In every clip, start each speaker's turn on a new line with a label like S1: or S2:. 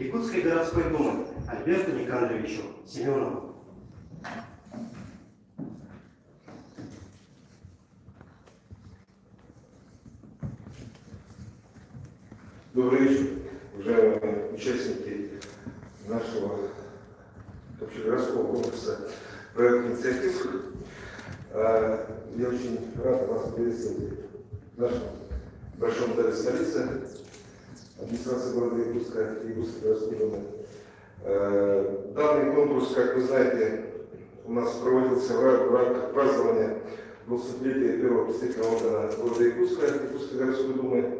S1: Якутской городской думы Альберту Никандровичу Семенову.
S2: Добрый вечер, уважаемые участники нашего общегородского конкурса проекта инициатив. Я очень рад вас приветствовать в нашем большом зале столицы, администрации города Якутска и Якутской городской думы. Данный конкурс, как вы знаете, у нас проводился в рамках празднования 200-летия первого представительного органа города Якутска, Якутской городской думы,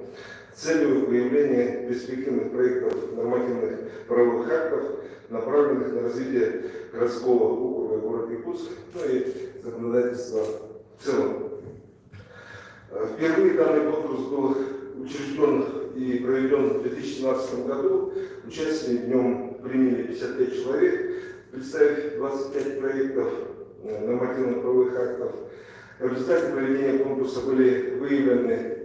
S2: с целью выявления перспективных проектов нормативных правовых актов, направленных на развитие городского округа города Якутск, ну и законодательства в целом. Впервые данный конкурс был учрежден и проведен в 2017 году. Участие в нем приняли 55 человек, представив 25 проектов нормативных правовых актов. В результате проведения конкурса были выявлены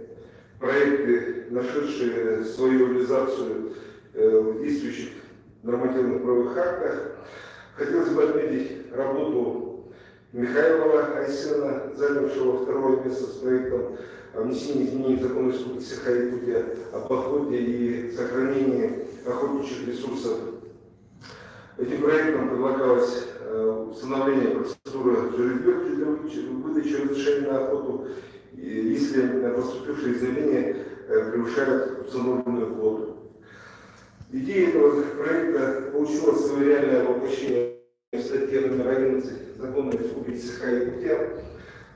S2: проекты, нашедшие свою реализацию в действующих нормативных правовых актах. Хотелось бы отметить работу Михайлова Айсена, занявшего второе место с проектом о внесении изменений в закон Республики Саха-Якутия об охоте и сохранении охотничьих ресурсов. Этим проектом предлагалось установление процедуры жеребьевки для выдачи разрешения на охоту, если поступившие заявления превышают установленную квоту. Идея этого проекта получила свое реальное воплощение в статье номер 11 Закона Республики Саха-Якутия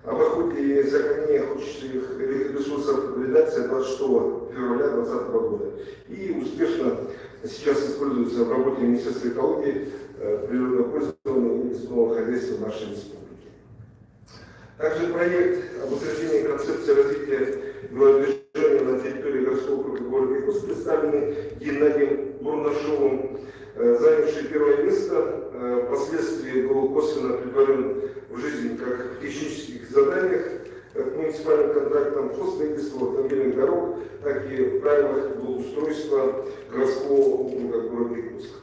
S2: об охоте и сохранении охотничьих ресурсов, редакция 26 февраля 2020 года. И успешно сейчас используется в работе Министерства экологии, природного пользования и лесного хозяйства нашей республики. Также проект об утверждении концепции развития велодвижения на территории городского округа города Якутск, представленный Геннадием Бурнашовым, занявший первое место, впоследствии был косвенно претворен в жизнь как в технических заданиях к муниципальным контрактам по строительству автомобильных дорог, так и в правилах благоустройства городского округа города Якутск.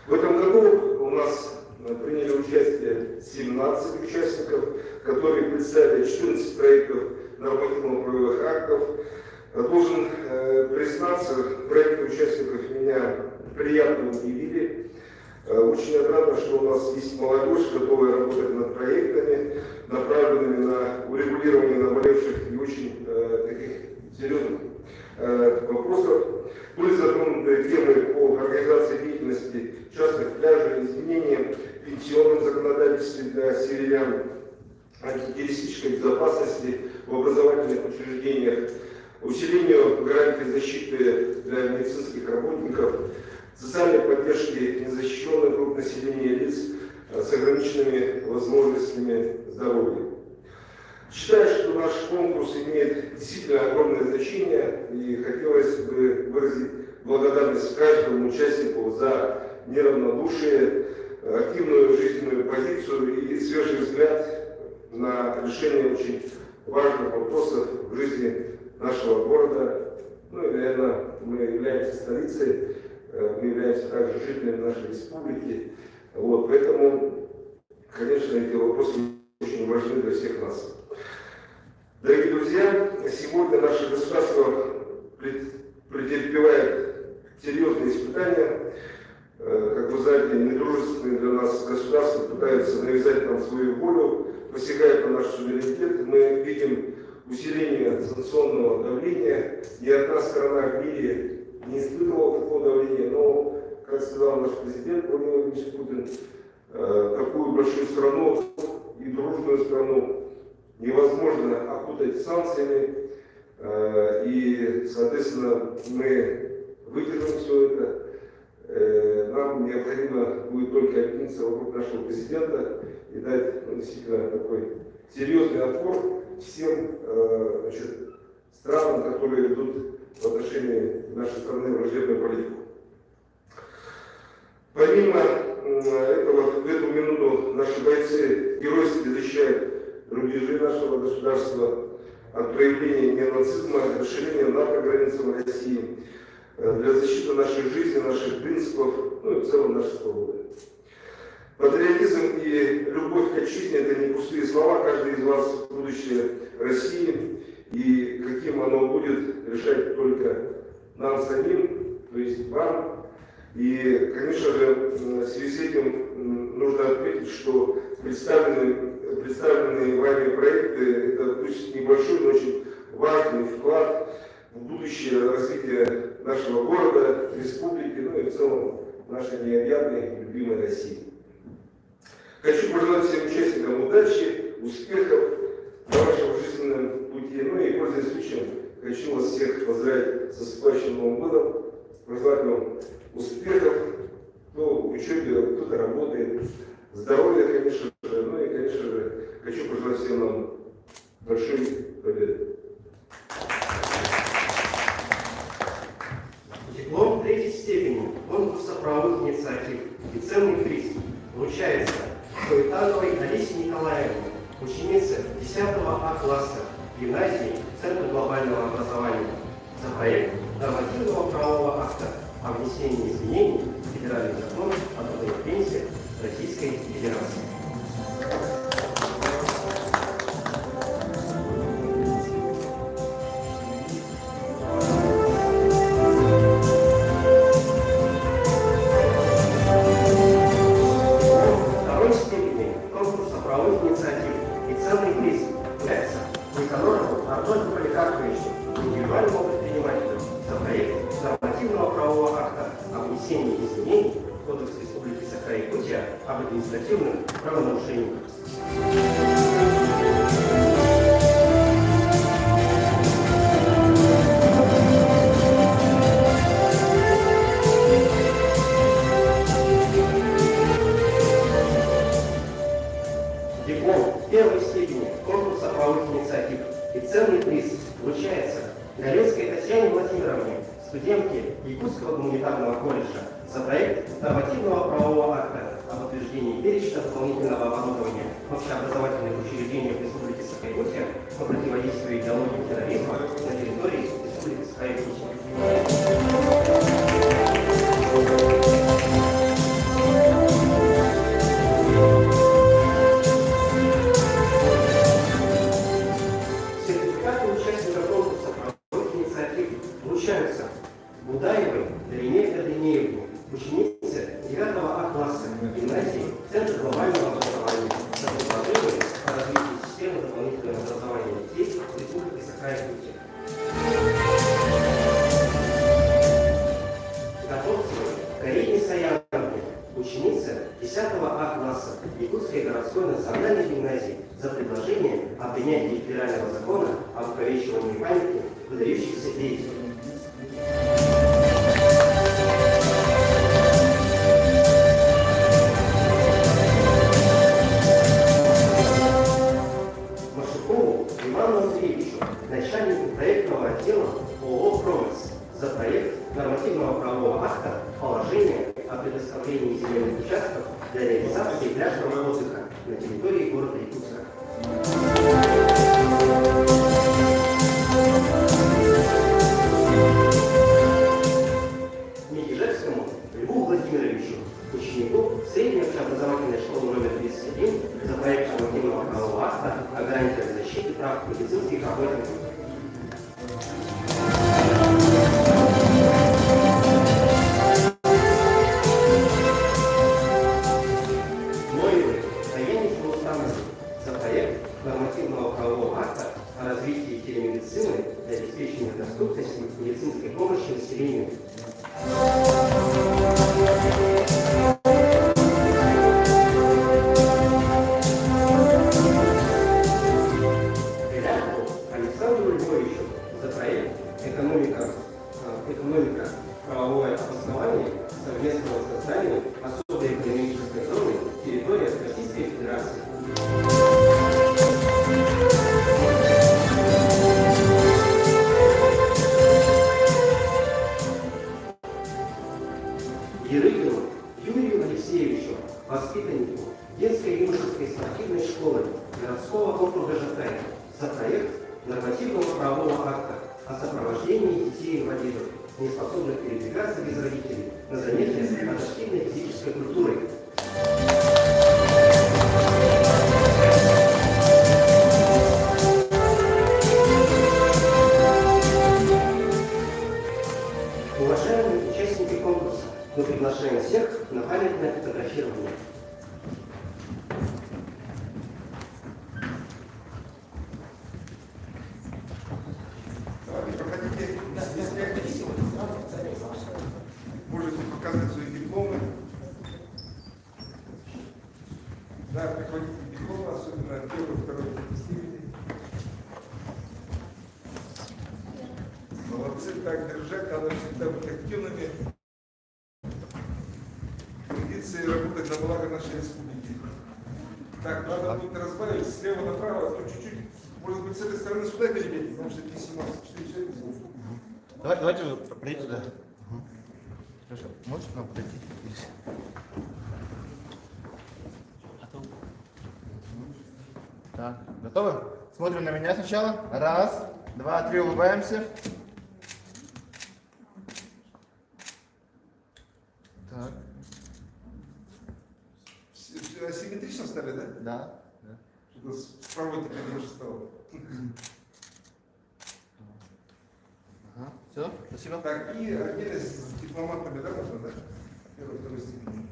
S2: В этом году у нас приняли участие 17 участников, которые представили 14 проектов нормативно-правовых актов. Должен признаться, проекты участников меня приятно удивили. Очень отрадно, что у нас есть молодежь, готовая работать над проектами, направленными на урегулирование наболевших и очень таких серьезных вопросов. Были затронуты темы по организации деятельности частных пляжей, изменениям в пенсионном законодательстве для северян, антитеррористической безопасности в образовательных учреждениях, усилению гарантий защиты для медицинских работников, социальной поддержки незащищенных групп населения, лиц с ограниченными возможностями здоровья. Считаю, что наш конкурс имеет действительно огромное значение, и хотелось бы выразить благодарность каждому участнику за неравнодушие, активную жизненную позицию и свежий взгляд на решение очень важных вопросов в жизни нашего города. Ну и, наверное, мы являемся столицей, мы являемся также жителями нашей республики. Вот, поэтому, конечно, эти вопросы очень важны для всех нас. Дорогие друзья, сегодня наше государство претерпевает серьезные испытания. Как вы знаете, недружественные для нас государства пытаются навязать нам свою волю, посягают на наш суверенитет. Мы видим усиление санкционного давления. Ни одна страна в мире не испытывала такого давления, но, как сказал наш президент Владимир Владимирович Путин, такую большую страну и дружную страну невозможно окутать санкциями, и, соответственно, мы выдержим все это. Нам необходимо будет только объединиться вокруг нашего президента и дать действительно такой серьезный отпор всем странам, которые ведут в отношении нашей страны враждебную политику. Помимо этого, в эту минуту наши бойцы геройски защищают рубежи нашего государства от проявления неонацизма, расширения НАТО границам России. для защиты нашей жизни, наших принципов, ну и в целом нашей свободы. Патриотизм и любовь к отчизне – это не пустые слова, каждый из вас – будущее России, и каким оно будет, решать только нам самим, то есть вам. И, конечно же, в связи с этим нужно отметить, что представленные вами проекты – это пусть небольшой, но очень важный вклад в будущее развитие нашего города, республики, ну и в целом нашей необъятной, любимой России. Хочу пожелать всем участникам удачи, успехов на вашем жизненном пути. Ну и, пользуясь случаем, хочу вас всех поздравить с наступающим Новым годом, пожелать вам успехов, кто в учебе, кто-то работает, здоровья, конечно же, ну и, конечно же, хочу пожелать всем нам большой победы.
S1: Диплом третьей степени конкурса правовых инициатив и ценный приз вручается Суетановой Алисе Николаевне, ученице 10 А класса гимназии Центра глобального образования, за проект нормативного правового акта о внесении изменений в федеральный закон о трудовых пенсиях Российской Федерации. Второй степени конкурса правовых инициатив и ценный приз является Никонорову Артуру Поликарповичу, индивидуальному предпринимателю, за проект нормативного правового акта о внесении изменений в Кодекс Республики Саха-Якутия об административных правонарушениях. Диплом первой степени конкурса правовых инициатив и ценный приз вручается Галецкой Татьяне Владимировне, студентке Якутского гуманитарного колледжа, за проект нормативного правового акта об утверждении перечня дополнительного оборудования в общеобразовательных учреждениях Республики Саха-Якутия по противодействию идеологии терроризма на территории Республики Саха-Якутия. Сертификаты участников конкурса правовых инициатив вручаются Будаевой Дарине Корнеевне, ученице 9 А класса гимназии Центра глобального образования, за предложение о развитии системы дополнительного образования детей в Республике Саха-Якутия. Готовцевой Карине Саяновне, ученице 10 А класса Якутской городской национальной гимназии, за предложение о принятии федерального закона об увековечивании памяти выдающихся деятелей. Машукову Ивану Андреевичу, начальнику проектного отдела ООО «Промекс», за проект нормативного правового акта положения о предоставлении земельных участков для реализации пляжного отдыха на территории города Якутска. Мегижевскому Льву Владимировичу, ученику средней общеобразовательной школы номер 31, за проект нормативного правового акта о гарантиях защиты прав медицинских работников. Ноевой Таяне Филустановой, за проект нормативного правового акта о развитии телемедицины для обеспечения доступности медицинской помощи населению. Белякову Александру Львовичу, за проект экономика правовое обоснование совместного создания особой экономической зоны территории Российской Федерации. Ерыгину Юрию Алексеевичу, воспитаннику детской юношеской спортивной школы городского округа Жатай, за проект нормативного правового акта о сопровождении детей-инвалидов не способных передвигаться без родителей, на занятия с адаптивной физической культурой. Уважаемые участники конкурса, мы приглашаем всех на памятное фотографирование.
S2: Проходите, можете показать свои дипломы. Да, приходите дипломы, особенно первый, второй степени. Молодцы, так держать, надо всегда быть активными. Трудиться и работать на благо нашей республики. Так, надо будет разбавить слева направо, а то чуть-чуть, может быть, с этой стороны сюда перебить, потому что здесь 17 человека.
S3: Давайте вы пройдите туда. Хорошо. Можете к нам подойти? Так, готовы? Смотрим на меня сначала. Раз, два, три, улыбаемся. Так.
S2: Симметрично стали, да?
S3: Да.
S2: Что-то справа теперь больше стало.
S3: Ага. Все, спасибо.
S2: Так, и отдельно с дипломатами, да, можно, да? Первой, второй степени.